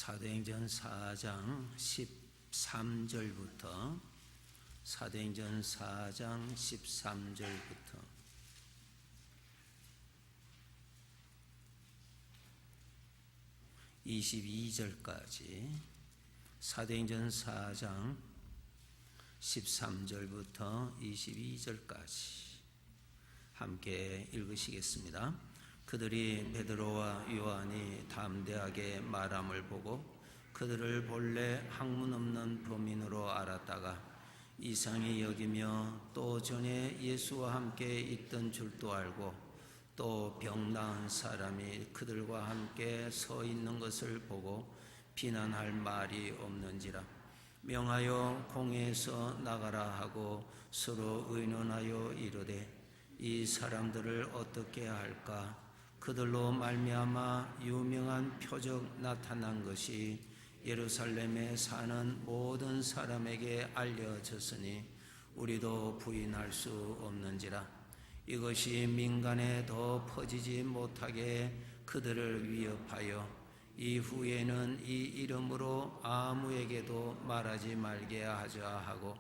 사도행전 4장 13절부터 22절까지 사도행전 4장 13절부터 22절까지 함께 읽으시겠습니다. 그들이 베드로와 요한이 담대하게 말함을 보고 그들을 본래 학문 없는 범인으로 알았다가 이상히 여기며 또 전에 예수와 함께 있던 줄도 알고 또 병 나은 사람이 그들과 함께 서 있는 것을 보고 비난할 말이 없는지라 명하여 공회에서 나가라 하고 서로 의논하여 이르되 이 사람들을 어떻게 할까? 그들로 말미암아 유명한 표적 나타난 것이 예루살렘에 사는 모든 사람에게 알려졌으니 우리도 부인할 수 없는지라. 이것이 민간에 더 퍼지지 못하게 그들을 위협하여 이후에는 이 이름으로 아무에게도 말하지 말게 하자 하고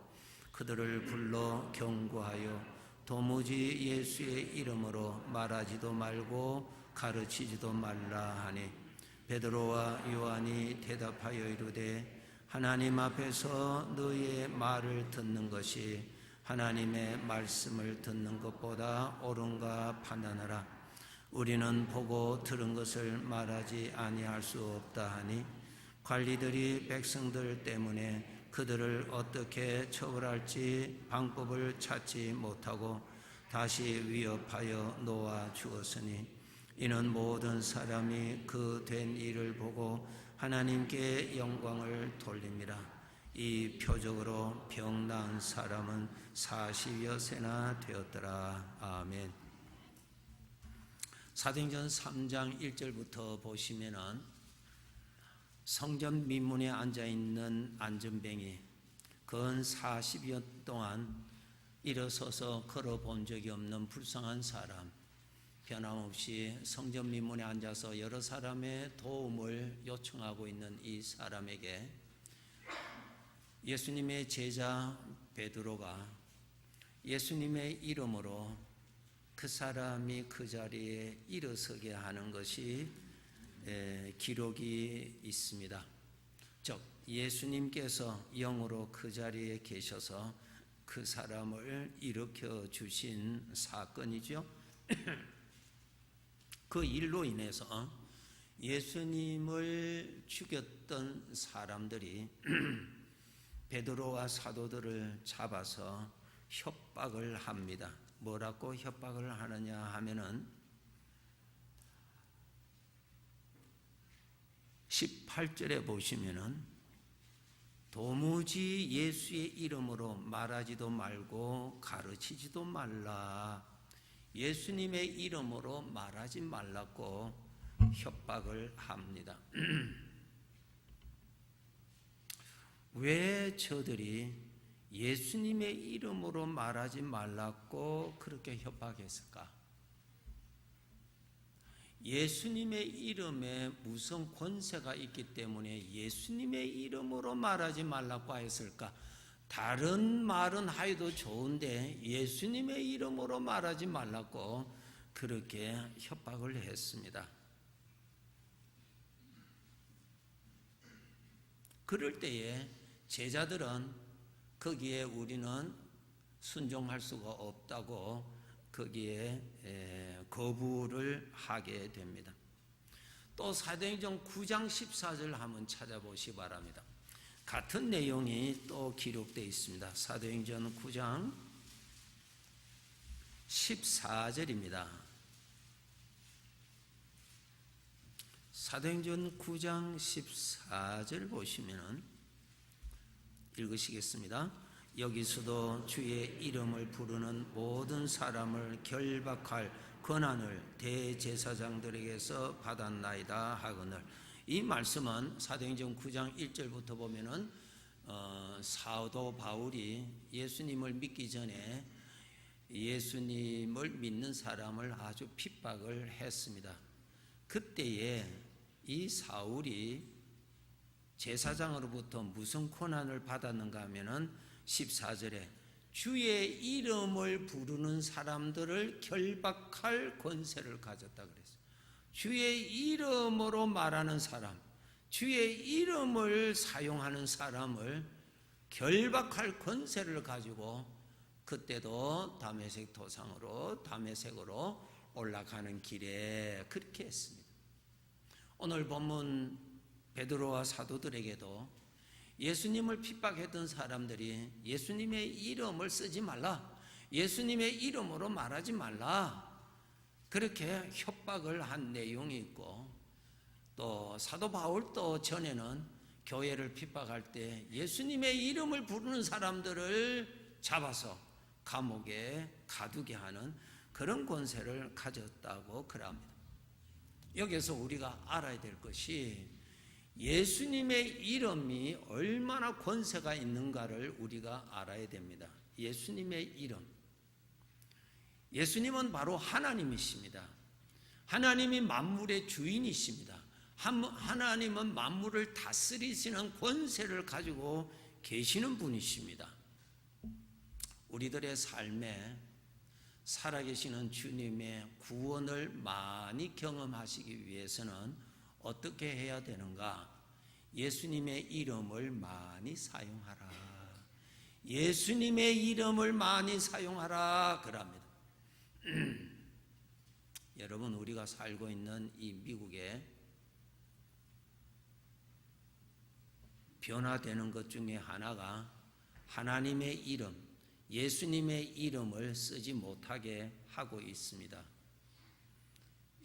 그들을 불러 경고하여 도무지 예수의 이름으로 말하지도 말고 가르치지도 말라 하니 베드로와 요한이 대답하여 이르되 하나님 앞에서 너희의 말을 듣는 것이 하나님의 말씀을 듣는 것보다 옳은가 판단하라. 우리는 보고 들은 것을 말하지 아니할 수 없다 하니 관리들이 백성들 때문에 그들을 어떻게 처벌할지 방법을 찾지 못하고 다시 위협하여 놓아 주었으니 이는 모든 사람이 그 된 일을 보고 하나님께 영광을 돌립니다. 이 표적으로 병 나은 사람은 40여 세나 되었더라. 아멘. 사도행전 3장 1절부터 보시면은 성전 민문에 앉아있는 안전뱅이 근 40여 동안 일어서서 걸어본 적이 없는 불쌍한 사람, 변함없이 성전 민문에 앉아서 여러 사람의 도움을 요청하고 있는 이 사람에게 예수님의 제자 베드로가 예수님의 이름으로 그 사람이 그 자리에 일어서게 하는 것이 기록이 있습니다. 즉 예수님께서 영으로 그 자리에 계셔서 그 사람을 일으켜 주신 사건이죠. 그 일로 인해서 예수님을 죽였던 사람들이 베드로와 사도들을 잡아서 협박을 합니다. 뭐라고 협박을 하느냐 하면은 18절에 보시면은 도무지 예수의 이름으로 말하지도 말고 가르치지도 말라. 예수님의 이름으로 말하지 말라고 협박을 합니다. 왜 저들이 예수님의 이름으로 말하지 말라고 그렇게 협박했을까? 예수님의 이름에 무슨 권세가 있기 때문에 예수님의 이름으로 말하지 말라고 했을까? 다른 말은 하여도 좋은데 예수님의 이름으로 말하지 말라고 그렇게 협박을 했습니다. 그럴 때에 제자들은 거기에 우리는 순종할 수가 없다고 거기에 거부를 하게 됩니다. 또 사도행전 9장 14절 한번 찾아보시기 바랍니다. 같은 내용이 또 기록되어 있습니다. 사도행전 9장 14절입니다. 사도행전 9장 14절 보시면 읽으시겠습니다. 여기서도 주의 이름을 부르는 모든 사람을 결박할 권한을 대제사장들에게서 받았나이다 하거늘. 이 말씀은 사도행전 9장 1절부터 보면은 사도 바울이 예수님을 믿기 전에 예수님을 믿는 사람을 아주 핍박을 했습니다. 그때에 이 사울이 제사장으로부터 무슨 고난을 받았는가 하면은 14절에 주의 이름을 부르는 사람들을 결박할 권세를 가졌다 그랬어요. 주의 이름으로 말하는 사람, 주의 이름을 사용하는 사람을 결박할 권세를 가지고 그때도 다메섹 도상으로 다메섹으로 올라가는 길에 그렇게 했습니다. 오늘 본문 베드로와 사도들에게도 예수님을 핍박했던 사람들이 예수님의 이름을 쓰지 말라, 예수님의 이름으로 말하지 말라, 그렇게 협박을 한 내용이 있고, 또 사도 바울도 전에는 교회를 핍박할 때 예수님의 이름을 부르는 사람들을 잡아서 감옥에 가두게 하는 그런 권세를 가졌다고 그럽니다. 여기서 우리가 알아야 될 것이 예수님의 이름이 얼마나 권세가 있는가를 우리가 알아야 됩니다. 예수님의 이름. 예수님은 바로 하나님이십니다. 하나님이 만물의 주인이십니다. 하나님은 만물을 다스리시는 권세를 가지고 계시는 분이십니다. 우리들의 삶에 살아계시는 주님의 구원을 많이 경험하시기 위해서는 어떻게 해야 되는가? 예수님의 이름을 많이 사용하라. 예수님의 이름을 많이 사용하라 그럽니다. 여러분, 우리가 살고 있는 이 미국에 변화되는 것 중에 하나가 하나님의 이름, 예수님의 이름을 쓰지 못하게 하고 있습니다.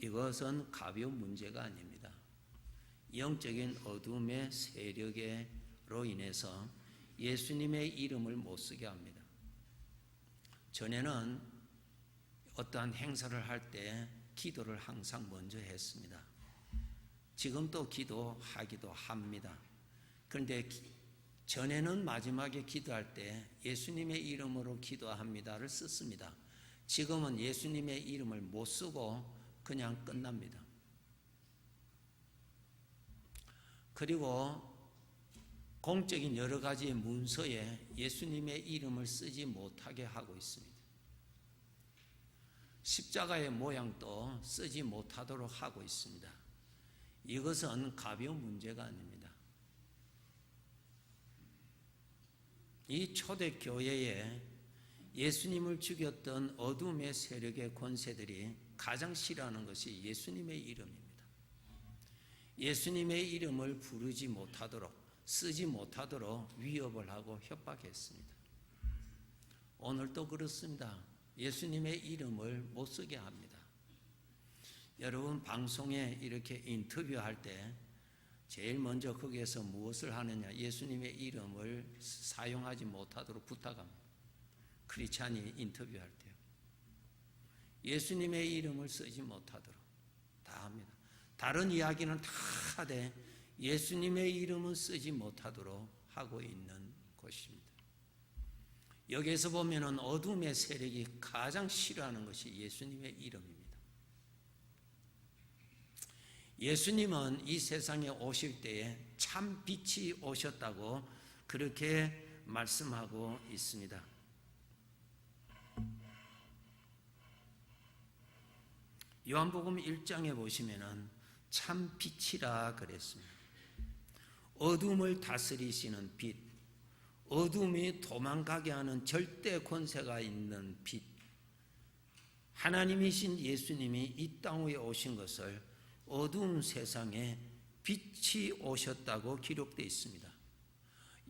이것은 가벼운 문제가 아닙니다. 영적인 어둠의 세력으로 인해서 예수님의 이름을 못 쓰게 합니다. 전에는 어떠한 행사를 할 때 기도를 항상 먼저 했습니다. 지금도 기도하기도 합니다. 그런데 전에는 마지막에 기도할 때 예수님의 이름으로 기도합니다를 썼습니다. 지금은 예수님의 이름을 못 쓰고 그냥 끝납니다. 그리고 공적인 여러 가지 문서에 예수님의 이름을 쓰지 못하게 하고 있습니다. 십자가의 모양도 쓰지 못하도록 하고 있습니다. 이것은 가벼운 문제가 아닙니다. 이 초대교회에 예수님을 죽였던 어둠의 세력의 권세들이 가장 싫어하는 것이 예수님의 이름입니다. 예수님의 이름을 부르지 못하도록, 쓰지 못하도록 위협을 하고 협박했습니다. 오늘도 그렇습니다. 예수님의 이름을 못 쓰게 합니다. 여러분, 방송에 이렇게 인터뷰할 때 제일 먼저 거기에서 무엇을 하느냐? 예수님의 이름을 사용하지 못하도록 부탁합니다. 크리스찬이 인터뷰할 때요. 예수님의 이름을 쓰지 못하도록 다 합니다. 다른 이야기는 다 하되 예수님의 이름은 쓰지 못하도록 하고 있는 것입니다. 여기에서 보면은 어둠의 세력이 가장 싫어하는 것이 예수님의 이름입니다. 예수님은 이 세상에 오실 때에 참 빛이 오셨다고 그렇게 말씀하고 있습니다. 요한복음 1장에 보시면은 참 빛이라 그랬습니다. 어둠을 다스리시는 빛, 어둠이 도망가게 하는 절대 권세가 있는 빛, 하나님이신 예수님이 이 땅 위에 오신 것을 어두운 세상에 빛이 오셨다고 기록되어 있습니다.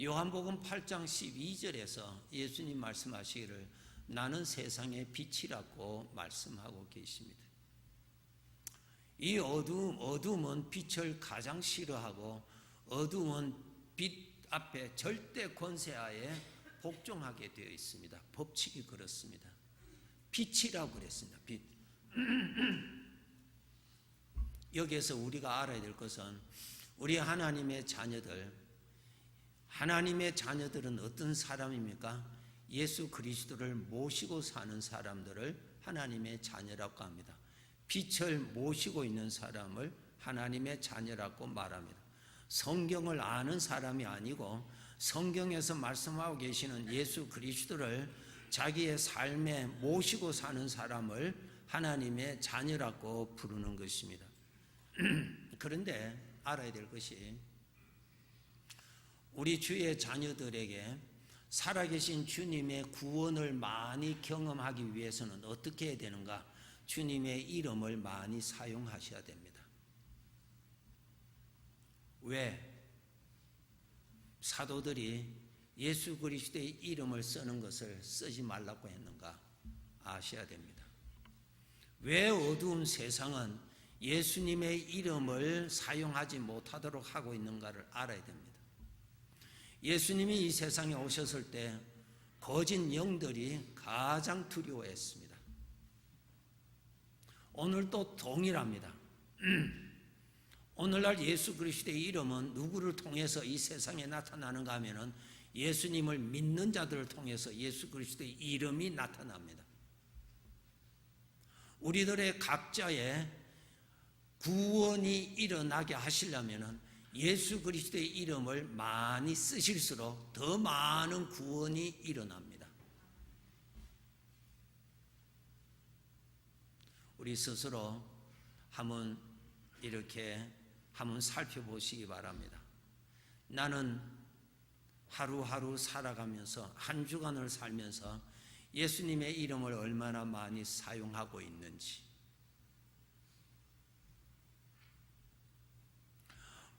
요한복음 8장 12절에서 예수님 말씀하시기를 나는 세상의 빛이라고 말씀하고 계십니다. 이 어둠은 빛을 가장 싫어하고 어둠은 빛 앞에 절대 권세하에 복종하게 되어 있습니다. 법칙이 그렇습니다. 빛이라고 그랬습니다. 빛. 여기에서 우리가 알아야 될 것은 우리 하나님의 자녀들은 어떤 사람입니까? 예수 그리스도를 모시고 사는 사람들을 하나님의 자녀라고 합니다. 빛을 모시고 있는 사람을 하나님의 자녀라고 말합니다. 성경을 아는 사람이 아니고 성경에서 말씀하고 계시는 예수 그리스도를 자기의 삶에 모시고 사는 사람을 하나님의 자녀라고 부르는 것입니다. 그런데 알아야 될 것이 우리 주의 자녀들에게 살아계신 주님의 구원을 많이 경험하기 위해서는 어떻게 해야 되는가? 주님의 이름을 많이 사용하셔야 됩니다. 왜? 사도들이 예수 그리스도의 이름을 쓰는 것을 쓰지 말라고 했는가? 아셔야 됩니다. 왜 어두운 세상은 예수님의 이름을 사용하지 못하도록 하고 있는가를 알아야 됩니다. 예수님이 이 세상에 오셨을 때 거짓 영들이 가장 두려워했습니다. 오늘도 동일합니다. 오늘날 예수 그리스도의 이름은 누구를 통해서 이 세상에 나타나는가 하면은 예수님을 믿는 자들을 통해서 예수 그리스도의 이름이 나타납니다. 우리들의 각자의 구원이 일어나게 하시려면은 예수 그리스도의 이름을 많이 쓰실수록 더 많은 구원이 일어납니다. 우리 스스로 한번 살펴보시기 바랍니다. 나는 하루하루 살아가면서 한 주간을 살면서 예수님의 이름을 얼마나 많이 사용하고 있는지,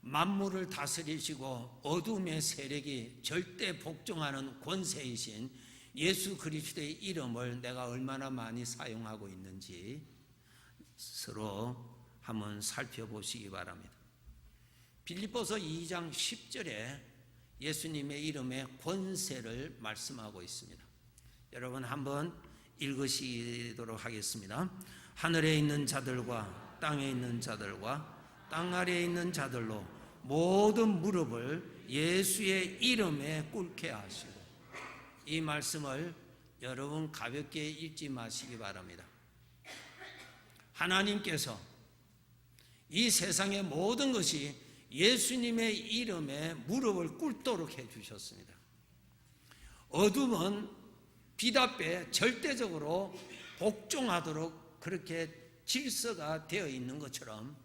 만물을 다스리시고 어둠의 세력이 절대 복종하는 권세이신 예수 그리스도의 이름을 내가 얼마나 많이 사용하고 있는지 서로 한번 살펴보시기 바랍니다. 빌립보서 2장 10절에 예수님의 이름의 권세를 말씀하고 있습니다. 여러분 한번 읽으시도록 하겠습니다. 하늘에 있는 자들과 땅에 있는 자들과 땅 아래에 있는 자들로 모든 무릎을 예수의 이름에 꿇게 하시고, 이 말씀을 여러분 가볍게 읽지 마시기 바랍니다. 하나님께서 이 세상의 모든 것이 예수님의 이름에 무릎을 꿇도록 해주셨습니다. 어둠은 빛 앞에 절대적으로 복종하도록 그렇게 질서가 되어 있는 것처럼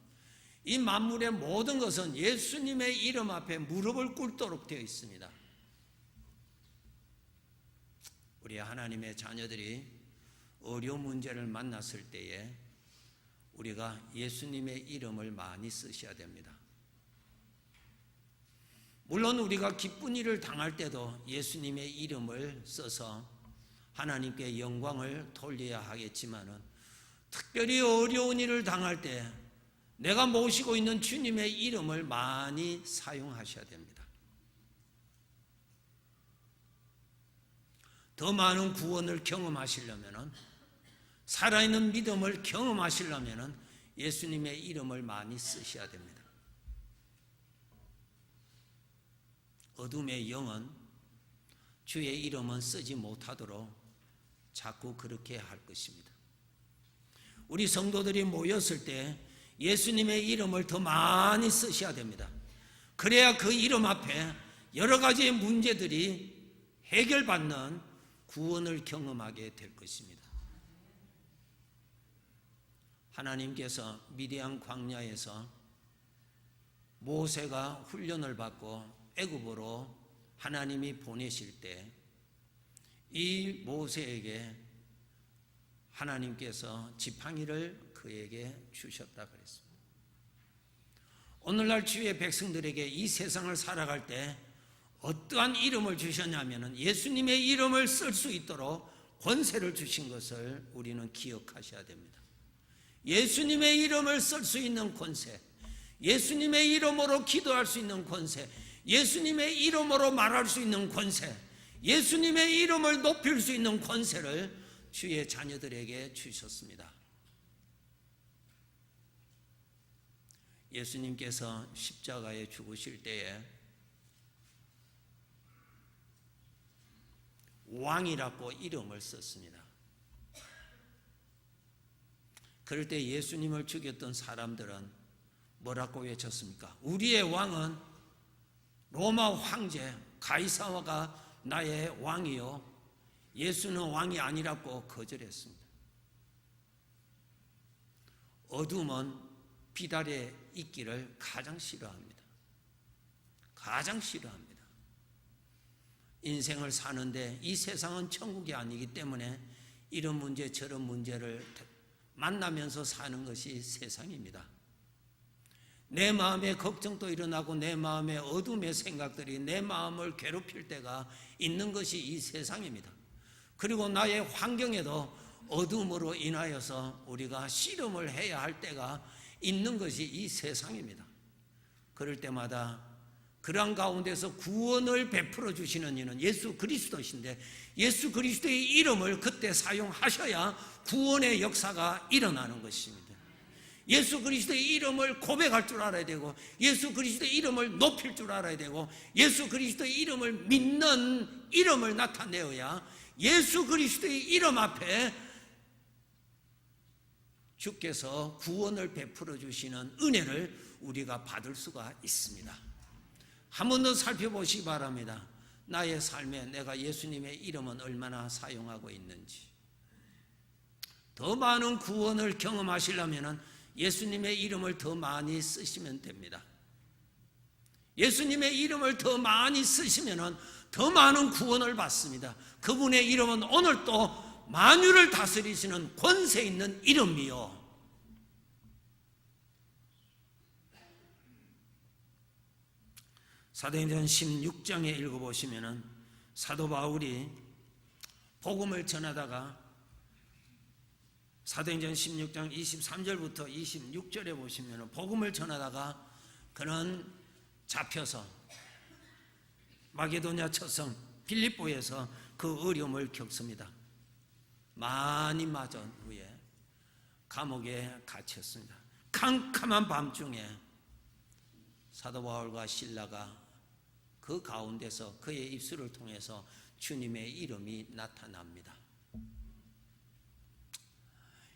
이 만물의 모든 것은 예수님의 이름 앞에 무릎을 꿇도록 되어 있습니다. 우리 하나님의 자녀들이 어려운 문제를 만났을 때에 우리가 예수님의 이름을 많이 쓰셔야 됩니다. 물론 우리가 기쁜 일을 당할 때도 예수님의 이름을 써서 하나님께 영광을 돌려야 하겠지만은 특별히 어려운 일을 당할 때 내가 모시고 있는 주님의 이름을 많이 사용하셔야 됩니다. 더 많은 구원을 경험하시려면, 살아있는 믿음을 경험하시려면 예수님의 이름을 많이 쓰셔야 됩니다. 어둠의 영은 주의 이름은 쓰지 못하도록 자꾸 그렇게 할 것입니다. 우리 성도들이 모였을 때 예수님의 이름을 더 많이 쓰셔야 됩니다. 그래야 그 이름 앞에 여러 가지의 문제들이 해결받는 구원을 경험하게 될 것입니다. 하나님께서 미디안 광야에서 모세가 훈련을 받고 애굽으로 하나님이 보내실 때 이 모세에게 하나님께서 지팡이를 그에게 주셨다 그랬습니다. 오늘날 주의 백성들에게 이 세상을 살아갈 때 어떠한 이름을 주셨냐면 예수님의 이름을 쓸 수 있도록 권세를 주신 것을 우리는 기억하셔야 됩니다. 예수님의 이름을 쓸 수 있는 권세, 예수님의 이름으로 기도할 수 있는 권세, 예수님의 이름으로 말할 수 있는 권세, 예수님의 이름을 높일 수 있는 권세를 주의 자녀들에게 주셨습니다. 예수님께서 십자가에 죽으실 때에 왕이라고 이름을 썼습니다. 그럴 때 예수님을 죽였던 사람들은 뭐라고 외쳤습니까? 우리의 왕은 로마 황제 가이사와가 나의 왕이요 예수는 왕이 아니라고 거절했습니다. 어둠은 빛 아래 있기를 가장 싫어합니다. 가장 싫어합니다. 인생을 사는데 이 세상은 천국이 아니기 때문에 이런 문제 저런 문제를 만나면서 사는 것이 세상입니다. 내 마음에 걱정도 일어나고 내 마음에 어둠의 생각들이 내 마음을 괴롭힐 때가 있는 것이 이 세상입니다. 그리고 나의 환경에도 어둠으로 인하여서 우리가 씨름을 해야 할 때가 있는 것이 이 세상입니다. 그럴 때마다 그러한 가운데서 구원을 베풀어 주시는 이는 예수 그리스도이신데 예수 그리스도의 이름을 그때 사용하셔야 구원의 역사가 일어나는 것입니다. 예수 그리스도의 이름을 고백할 줄 알아야 되고 예수 그리스도의 이름을 높일 줄 알아야 되고 예수 그리스도의 이름을 믿는 이름을 나타내어야 예수 그리스도의 이름 앞에 주께서 구원을 베풀어 주시는 은혜를 우리가 받을 수가 있습니다. 한 번 더 살펴보시기 바랍니다. 나의 삶에 내가 예수님의 이름은 얼마나 사용하고 있는지. 더 많은 구원을 경험하시려면 예수님의 이름을 더 많이 쓰시면 됩니다. 예수님의 이름을 더 많이 쓰시면 더 많은 구원을 받습니다. 그분의 이름은 오늘 또 만유를 다스리시는 권세 있는 이름이요. 사도행전 16장에 읽어보시면 사도 바울이 복음을 전하다가 사도행전 16장 23절부터 26절에 보시면 복음을 전하다가 그는 잡혀서 마게도냐 첫성 빌립보에서 그 어려움을 겪습니다. 많이 맞은 후에 감옥에 갇혔습니다. 캄캄한 밤중에 사도 바울과 실라가 그 가운데서 그의 입술을 통해서 주님의 이름이 나타납니다.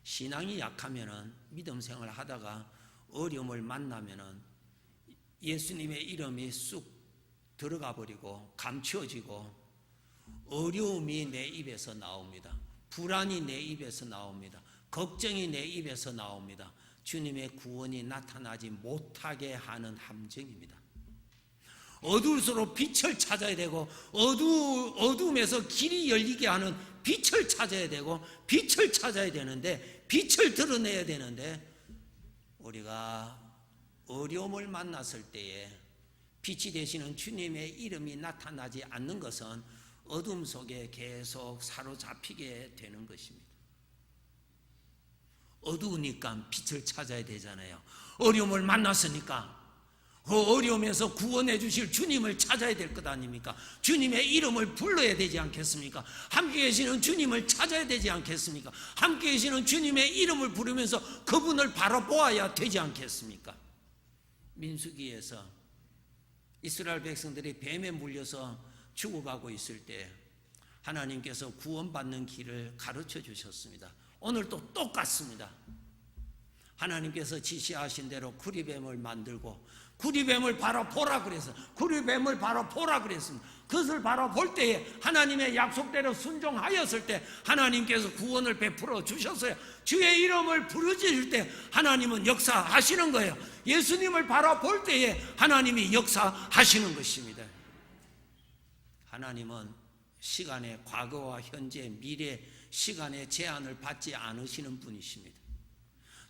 신앙이 약하면은 믿음 생활을 하다가 어려움을 만나면은 예수님의 이름이 쑥 들어가 버리고 감추어지고 어려움이 내 입에서 나옵니다. 불안이 내 입에서 나옵니다. 걱정이 내 입에서 나옵니다. 주님의 구원이 나타나지 못하게 하는 함정입니다. 어두울수록 빛을 찾아야 되고 어둠에서 길이 열리게 하는 빛을 찾아야 되고 빛을 찾아야 되는데 빛을 드러내야 되는데 우리가 어려움을 만났을 때에 빛이 되시는 주님의 이름이 나타나지 않는 것은 어둠 속에 계속 사로잡히게 되는 것입니다. 어두우니까 빛을 찾아야 되잖아요. 어려움을 만났으니까 그 어려움에서 구원해 주실 주님을 찾아야 될 것 아닙니까? 주님의 이름을 불러야 되지 않겠습니까? 함께 계시는 주님을 찾아야 되지 않겠습니까? 함께 계시는 주님의 이름을 부르면서 그분을 바라보아야 되지 않겠습니까? 민수기에서 이스라엘 백성들이 뱀에 물려서 죽어가고 있을 때 하나님께서 구원받는 길을 가르쳐 주셨습니다. 오늘도 똑같습니다. 하나님께서 지시하신 대로 구리뱀을 만들고 구리뱀을 바라보라 그래서 구리뱀을 바라보라 그랬습니다. 그것을 바라볼 때에 하나님의 약속대로 순종하였을 때 하나님께서 구원을 베풀어 주셨어요. 주의 이름을 부르짖을 때 하나님은 역사하시는 거예요. 예수님을 바라볼 때에 하나님이 역사하시는 것입니다. 하나님은 시간의 과거와 현재, 미래 시간의 제한을 받지 않으시는 분이십니다.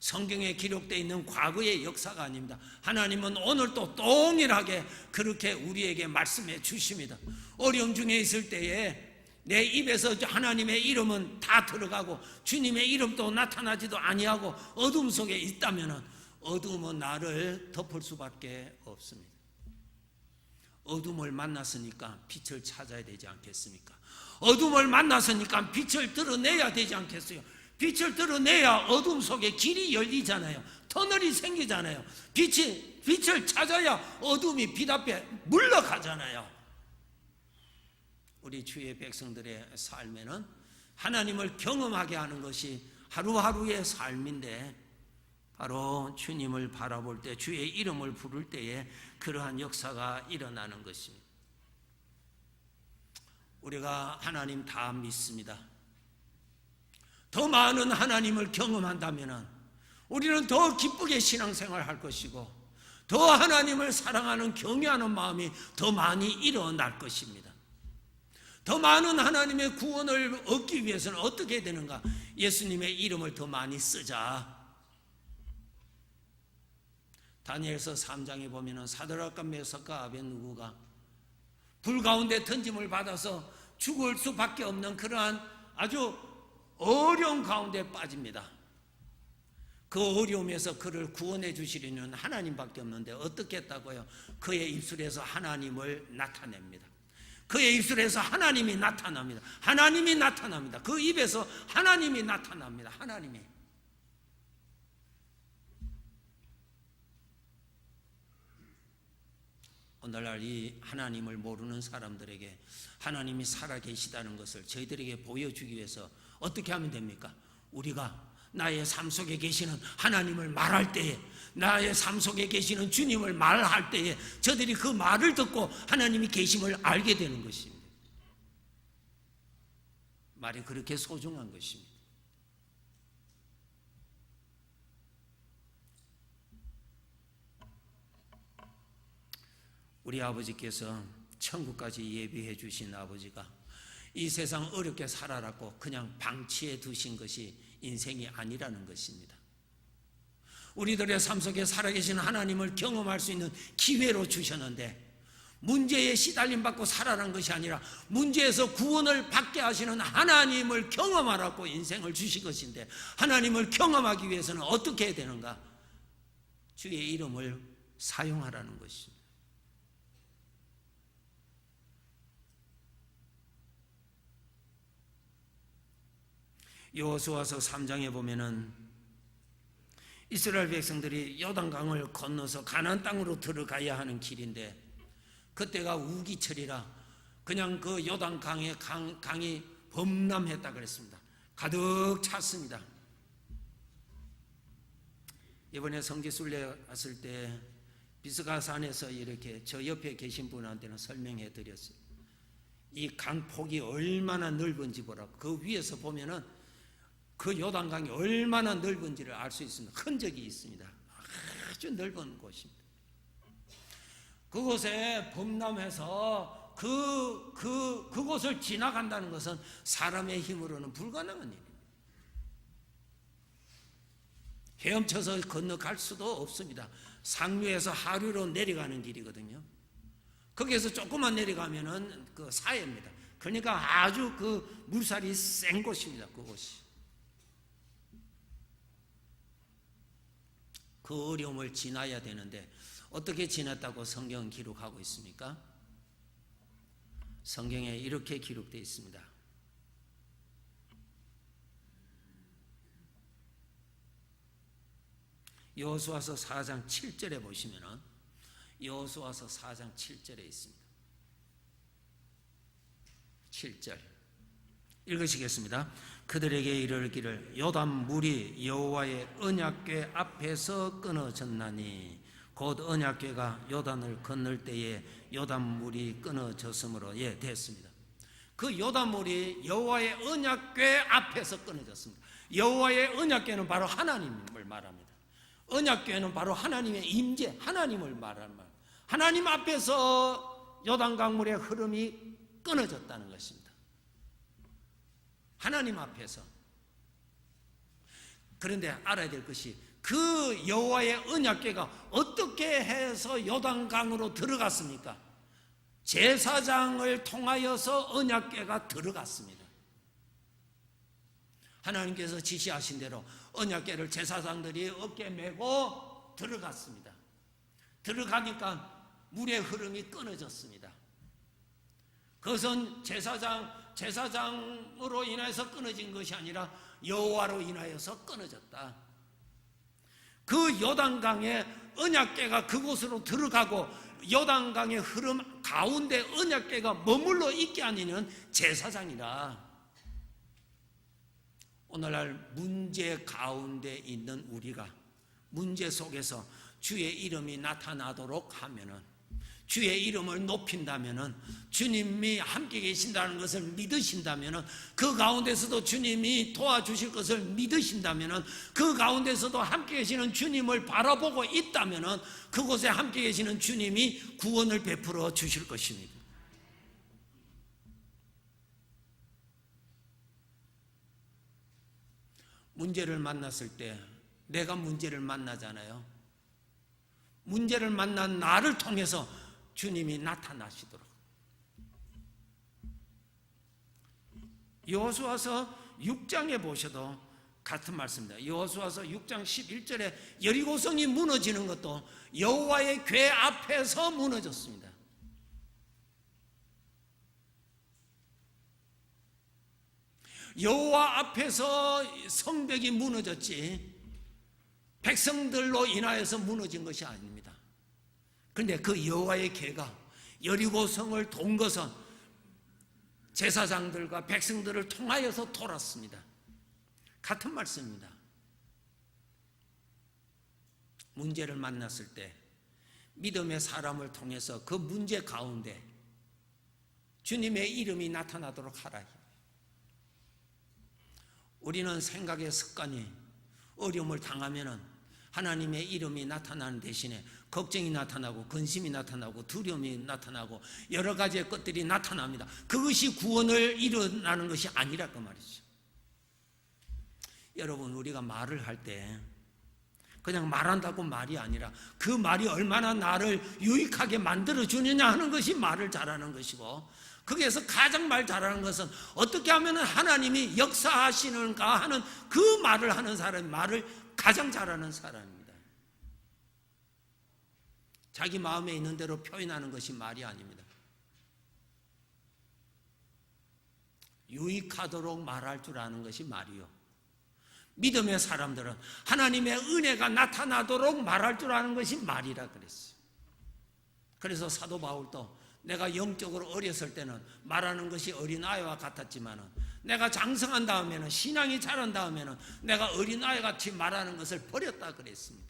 성경에 기록되어 있는 과거의 역사가 아닙니다. 하나님은 오늘도 동일하게 그렇게 우리에게 말씀해 주십니다. 어려움 중에 있을 때에 내 입에서 하나님의 이름은 다 들어가고 주님의 이름도 나타나지도 아니하고 어둠 속에 있다면 어둠은 나를 덮을 수밖에 없습니다. 어둠을 만났으니까 빛을 찾아야 되지 않겠습니까? 어둠을 만났으니까 빛을 드러내야 되지 않겠어요? 빛을 드러내야 어둠 속에 길이 열리잖아요. 터널이 생기잖아요. 빛을 찾아야 어둠이 빛 앞에 물러가잖아요. 우리 주의 백성들의 삶에는 하나님을 경험하게 하는 것이 하루하루의 삶인데 바로 주님을 바라볼 때, 주의 이름을 부를 때에 그러한 역사가 일어나는 것입니다. 우리가 하나님 다 믿습니다. 더 많은 하나님을 경험한다면 우리는 더 기쁘게 신앙생활을 할 것이고, 더 하나님을 사랑하는 경외하는 마음이 더 많이 일어날 것입니다. 더 많은 하나님의 구원을 얻기 위해서는 어떻게 해야 되는가? 예수님의 이름을 더 많이 쓰자. 다니엘서 3장에 보면은 사드락과 메삭과 아벳느고가 불 가운데 던짐을 받아서 죽을 수밖에 없는 그러한 아주 어려운 가운데 빠집니다. 그 어려움에서 그를 구원해 주시려는 하나님밖에 없는데 어떻게 했다고요? 그의 입술에서 하나님을 나타냅니다. 그의 입술에서 하나님이 나타납니다. 하나님이 나타납니다. 그 입에서 하나님이 나타납니다. 하나님이. 오늘날 이 하나님을 모르는 사람들에게 하나님이 살아계시다는 것을 저희들에게 보여주기 위해서 어떻게 하면 됩니까? 우리가 나의 삶 속에 계시는 하나님을 말할 때에, 나의 삶 속에 계시는 주님을 말할 때에 저들이 그 말을 듣고 하나님이 계심을 알게 되는 것입니다. 말이 그렇게 소중한 것입니다. 우리 아버지께서 천국까지 예비해 주신 아버지가 이 세상 어렵게 살아라고 그냥 방치해 두신 것이 인생이 아니라는 것입니다. 우리들의 삶 속에 살아계신 하나님을 경험할 수 있는 기회로 주셨는데, 문제에 시달림 받고 살아라는 것이 아니라 문제에서 구원을 받게 하시는 하나님을 경험하라고 인생을 주신 것인데, 하나님을 경험하기 위해서는 어떻게 해야 되는가? 주의 이름을 사용하라는 것입니다. 여호수아서 3장에 보면은 이스라엘 백성들이 요단강을 건너서 가나안 땅으로 들어가야 하는 길인데, 그때가 우기철이라 그냥 그 요단강의 강이 범람했다 그랬습니다. 가득 찼습니다. 이번에 성지순례 왔을 때 비스가산에서 이렇게 저 옆에 계신 분한테는 설명해 드렸어요. 이 강폭이 얼마나 넓은지 보라고. 그 위에서 보면은 그 요단강이 얼마나 넓은지를 알 수 있습니다. 흔적이 있습니다. 아주 넓은 곳입니다. 그곳에 범람해서 그곳을 지나간다는 것은 사람의 힘으로는 불가능한 일입니다. 헤엄쳐서 건너갈 수도 없습니다. 상류에서 하류로 내려가는 길이거든요. 거기에서 조금만 내려가면은 그 사해입니다. 그러니까 아주 그 물살이 센 곳입니다. 그곳이. 그 어려움을 지나야 되는데 어떻게 지났다고 성경은 기록하고 있습니까? 성경에 이렇게 기록되어 있습니다. 여호수아서 4장 7절에 보시면은, 여호수아서 4장 7절에 있습니다. 7절 읽으시겠습니다. 그들에게 이르기를 요단 물이 여호와의 언약궤 앞에서 끊어졌나니, 곧 언약궤가 요단을 건널 때에 요단 물이 끊어졌으므로. 됐습니다. 그 요단 물이 여호와의 언약궤 앞에서 끊어졌습니다. 여호와의 언약궤는 바로 하나님을 말합니다. 언약궤는 바로 하나님의 임재, 하나님을 말하는 말. 하나님 앞에서 요단 강물의 흐름이 끊어졌다는 것입니다. 하나님 앞에서. 그런데 알아야 될 것이, 그 여호와의 언약궤가 어떻게 해서 요단강으로 들어갔습니까? 제사장을 통하여서 언약궤가 들어갔습니다. 하나님께서 지시하신 대로 언약궤를 제사장들이 어깨에 메고 들어갔습니다. 들어가니까 물의 흐름이 끊어졌습니다. 그것은 제사장으로 인하여서 끊어진 것이 아니라 여호와로 인하여서 끊어졌다. 그 요단강에 언약궤가 그곳으로 들어가고 요단강의 흐름 가운데 언약궤가 머물러 있게 하는 제사장이라. 오늘날 문제 가운데 있는 우리가 문제 속에서 주의 이름이 나타나도록 하면은, 주의 이름을 높인다면은, 주님이 함께 계신다는 것을 믿으신다면은, 그 가운데서도 주님이 도와주실 것을 믿으신다면은, 그 가운데서도 함께 계시는 주님을 바라보고 있다면은, 그곳에 함께 계시는 주님이 구원을 베풀어 주실 것입니다. 문제를 만났을 때 내가 문제를 만나잖아요. 문제를 만난 나를 통해서 주님이 나타나시도록. 여호수아서 6장에 보셔도 같은 말씀입니다. 여호수아서 6장 11절에 여리고성이 무너지는 것도 여호와의 궤 앞에서 무너졌습니다. 여호와 앞에서 성벽이 무너졌지 백성들로 인하여서 무너진 것이 아닙니다. 그런데 그 여호와의 궤가 여리고성을 돈 것은 제사장들과 백성들을 통하여서 돌았습니다. 같은 말씀입니다. 문제를 만났을 때 믿음의 사람을 통해서 그 문제 가운데 주님의 이름이 나타나도록 하라. 우리는 생각의 습관이 어려움을 당하면은 하나님의 이름이 나타나는 대신에 걱정이 나타나고 근심이 나타나고 두려움이 나타나고 여러 가지의 것들이 나타납니다. 그것이 구원을 일어나는 것이 아니라 그 말이죠. 여러분, 우리가 말을 할 때 그냥 말한다고 말이 아니라 그 말이 얼마나 나를 유익하게 만들어주느냐 하는 것이 말을 잘하는 것이고, 거기에서 가장 말 잘하는 것은 어떻게 하면 하나님이 역사하시는가 하는 그 말을 하는 사람이 말을 가장 잘하는 사람입니다. 자기 마음에 있는 대로 표현하는 것이 말이 아닙니다. 유익하도록 말할 줄 아는 것이 말이요. 믿음의 사람들은 하나님의 은혜가 나타나도록 말할 줄 아는 것이 말이라 그랬어요. 그래서 사도 바울도 내가 영적으로 어렸을 때는 말하는 것이 어린아이와 같았지만은 내가 장성한 다음에는, 신앙이 자란 다음에는 내가 어린아이 같이 말하는 것을 버렸다 그랬습니다.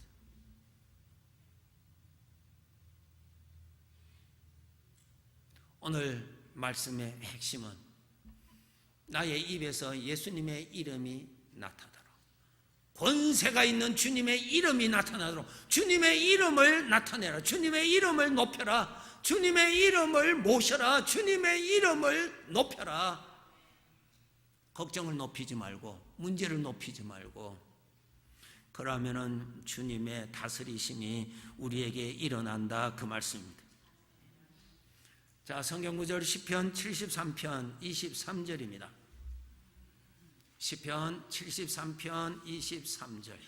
오늘 말씀의 핵심은 나의 입에서 예수님의 이름이 나타나도록, 권세가 있는 주님의 이름이 나타나도록, 주님의 이름을 나타내라, 주님의 이름을 높여라, 주님의 이름을 모셔라, 주님의 이름을 높여라. 걱정을 높이지 말고, 문제를 높이지 말고, 그러면은 주님의 다스리심이 우리에게 일어난다 그 말씀입니다. 자, 성경 구절 시편 73편 23절입니다. 시편 73편 23절.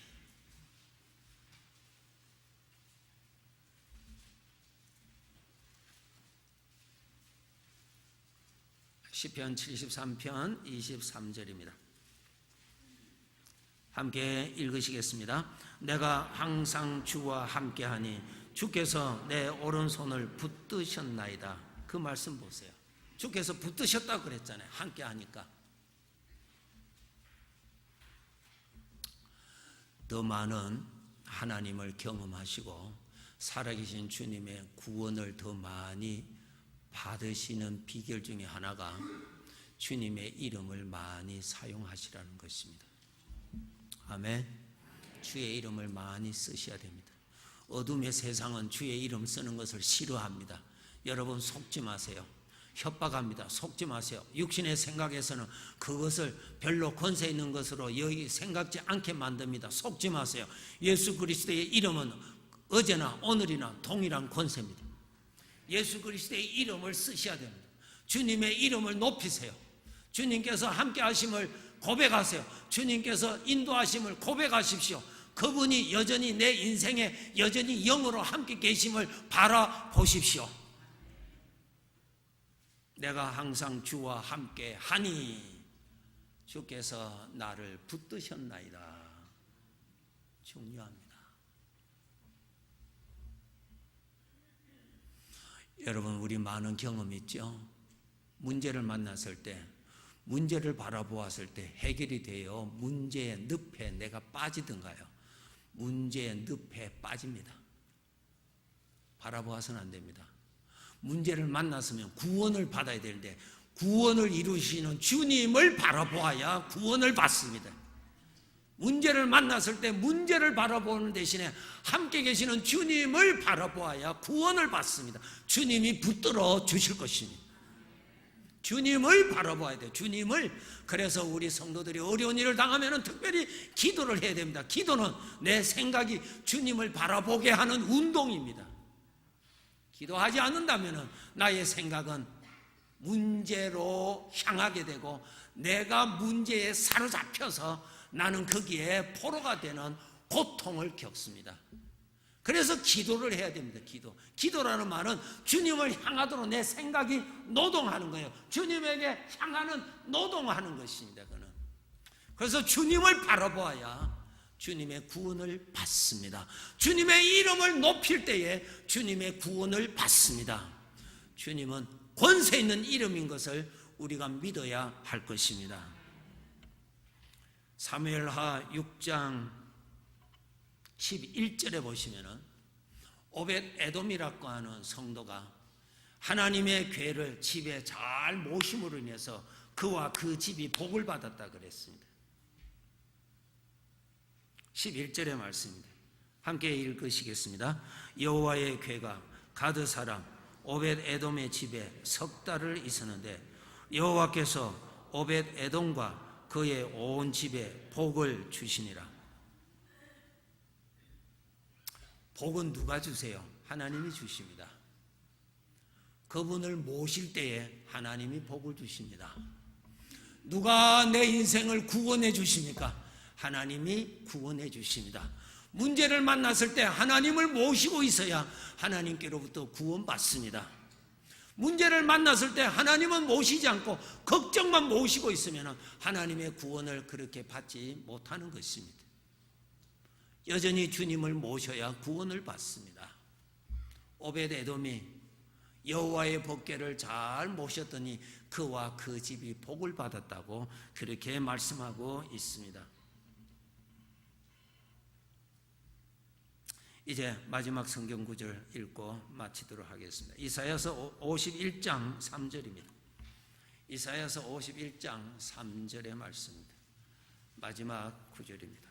시편 73편 23절입니다. 함께 읽으시겠습니다. 내가 항상 주와 함께하니 주께서 내 오른손을 붙드셨나이다. 그 말씀 보세요. 주께서 붙드셨다고 그랬잖아요. 함께하니까. 더 많은 하나님을 경험하시고 살아계신 주님의 구원을 더 많이 받으시는 비결 중에 하나가 주님의 이름을 많이 사용하시라는 것입니다. 아멘. 주의 이름을 많이 쓰셔야 됩니다. 어둠의 세상은 주의 이름 쓰는 것을 싫어합니다. 여러분, 속지 마세요. 협박합니다. 속지 마세요. 육신의 생각에서는 그것을 별로 권세 있는 것으로 여기 생각지 않게 만듭니다. 속지 마세요. 예수 그리스도의 이름은 어제나 오늘이나 동일한 권세입니다. 예수 그리스도의 이름을 쓰셔야 됩니다. 주님의 이름을 높이세요. 주님께서 함께 하심을 고백하세요. 주님께서 인도하심을 고백하십시오. 그분이 여전히 내 인생에 여전히 영으로 함께 계심을 바라보십시오. 내가 항상 주와 함께 하니 주께서 나를 붙드셨나이다. 중요합니다. 여러분, 우리 많은 경험이 있죠. 문제를 만났을 때, 문제를 바라보았을 때 해결이 돼요. 문제의 늪에 내가 빠지든가요, 문제의 늪에 빠집니다. 바라보아서는 안 됩니다. 문제를 만났으면 구원을 받아야 되는데 구원을 이루시는 주님을 바라보아야 구원을 받습니다. 문제를 만났을 때 문제를 바라보는 대신에 함께 계시는 주님을 바라보아야 구원을 받습니다. 주님이 붙들어 주실 것입니다. 주님을 바라봐야 돼요. 주님을. 그래서 우리 성도들이 어려운 일을 당하면 특별히 기도를 해야 됩니다. 기도는 내 생각이 주님을 바라보게 하는 운동입니다. 기도하지 않는다면 나의 생각은 문제로 향하게 되고 내가 문제에 사로잡혀서 나는 거기에 포로가 되는 고통을 겪습니다. 그래서 기도를 해야 됩니다. 기도라는 말은 주님을 향하도록 내 생각이 노동하는 거예요. 주님에게 향하는 노동하는 것입니다. 그래서 주님을 바라보아야 주님의 구원을 받습니다. 주님의 이름을 높일 때에 주님의 구원을 받습니다. 주님은 권세 있는 이름인 것을 우리가 믿어야 할 것입니다. 사무엘하 6장 11절에 보시면은 오벳 에돔이라고 하는 성도가 하나님의 괴를 집에 잘 모심으로 인해서 그와 그 집이 복을 받았다 그랬습니다. 11절의 말씀입니다. 함께 읽으시겠습니다. 여호와의 괴가 가드 사람 오벳 에돔의 집에 석 달을 있었는데 여호와께서 오벳 에돔과 그의 온 집에 복을 주시니라. 복은 누가 주세요? 하나님이 주십니다. 그분을 모실 때에 하나님이 복을 주십니다. 누가 내 인생을 구원해 주십니까? 하나님이 구원해 주십니다. 문제를 만났을 때 하나님을 모시고 있어야 하나님께로부터 구원받습니다. 문제를 만났을 때 하나님은 모시지 않고 걱정만 모시고 있으면 하나님의 구원을 그렇게 받지 못하는 것입니다. 여전히 주님을 모셔야 구원을 받습니다. 오벳 에돔이 여호와의 법궤를 잘 모셨더니 그와 그 집이 복을 받았다고 그렇게 말씀하고 있습니다. 이제 마지막 성경 구절 읽고 마치도록 하겠습니다. 이사야서 51장 3절입니다. 이사야서 51장 3절의 말씀입니다. 마지막 구절입니다.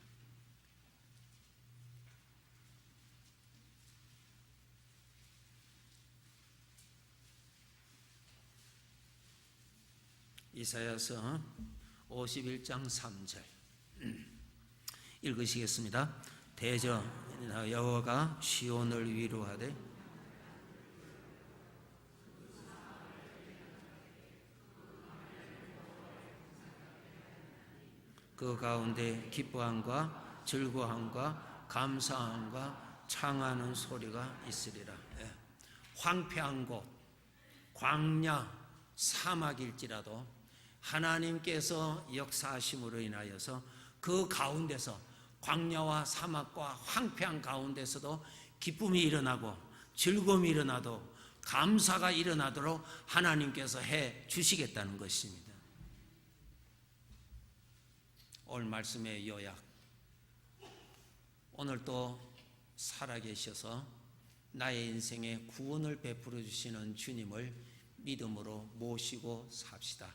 이사야서 51장 3절 읽으시겠습니다. 대저 여호와가 시온을 위로하되 그 가운데 기뻐함과 즐거움과 감사함과 창하는 소리가 있으리라. 황폐한 곳, 광야, 사막일지라도 하나님께서 역사하심으로 인하여서 그 가운데서 광야와 사막과 황폐한 가운데서도 기쁨이 일어나고 즐거움이 일어나도 감사가 일어나도록 하나님께서 해 주시겠다는 것입니다. 오늘 말씀의 요약. 오늘 또 살아계셔서 나의 인생에 구원을 베풀어 주시는 주님을 믿음으로 모시고 삽시다.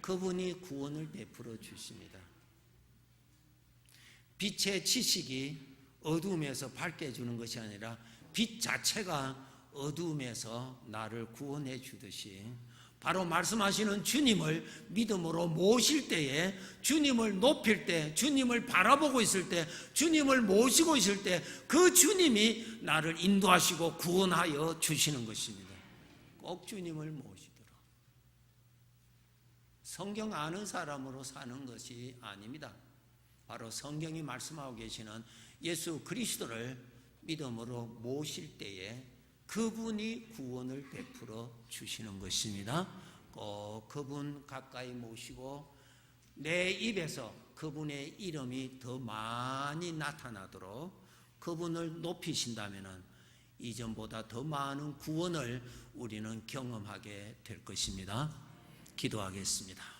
그분이 구원을 베풀어 주십니다. 빛의 지식이 어두움에서 밝게 해주는 것이 아니라 빛 자체가 어두움에서 나를 구원해 주듯이 바로 말씀하시는 주님을 믿음으로 모실 때에 주님을 높일 때 주님을 바라보고 있을 때 주님을 모시고 있을 때 그 주님이 나를 인도하시고 구원하여 주시는 것입니다. 꼭 주님을 모시도록. 성경 아는 사람으로 사는 것이 아닙니다. 바로 성경이 말씀하고 계시는 예수 그리스도를 믿음으로 모실 때에 그분이 구원을 베풀어 주시는 것입니다. 꼭 그분 가까이 모시고 내 입에서 그분의 이름이 더 많이 나타나도록 그분을 높이신다면 이전보다 더 많은 구원을 우리는 경험하게 될 것입니다. 기도하겠습니다.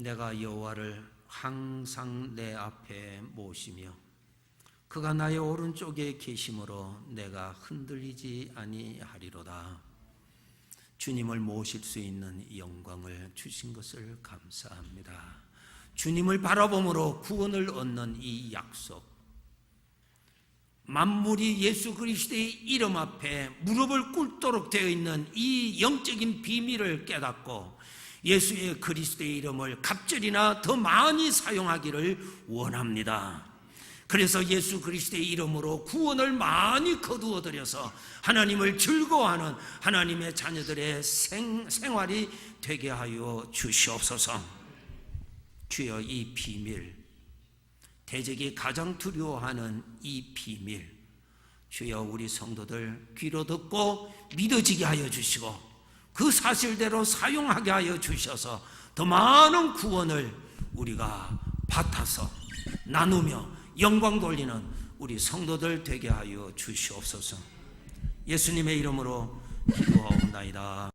내가 여호와를 항상 내 앞에 모시며 그가 나의 오른쪽에 계심으로 내가 흔들리지 아니하리로다. 주님을 모실 수 있는 영광을 주신 것을 감사합니다. 주님을 바라봄으로 구원을 얻는 이 약속, 만물이 예수 그리스도의 이름 앞에 무릎을 꿇도록 되어 있는 이 영적인 비밀을 깨닫고 예수의 그리스도의 이름을 갑절이나 더 많이 사용하기를 원합니다. 그래서 예수 그리스도의 이름으로 구원을 많이 거두어들여서 하나님을 즐거워하는 하나님의 자녀들의 생활이 되게 하여 주시옵소서. 주여, 이 비밀, 대적이 가장 두려워하는 이 비밀, 주여 우리 성도들 귀로 듣고 믿어지게 하여 주시고 그 사실대로 사용하게 하여 주셔서 더 많은 구원을 우리가 받아서 나누며 영광 돌리는 우리 성도들 되게 하여 주시옵소서. 예수님의 이름으로 기도하옵나이다.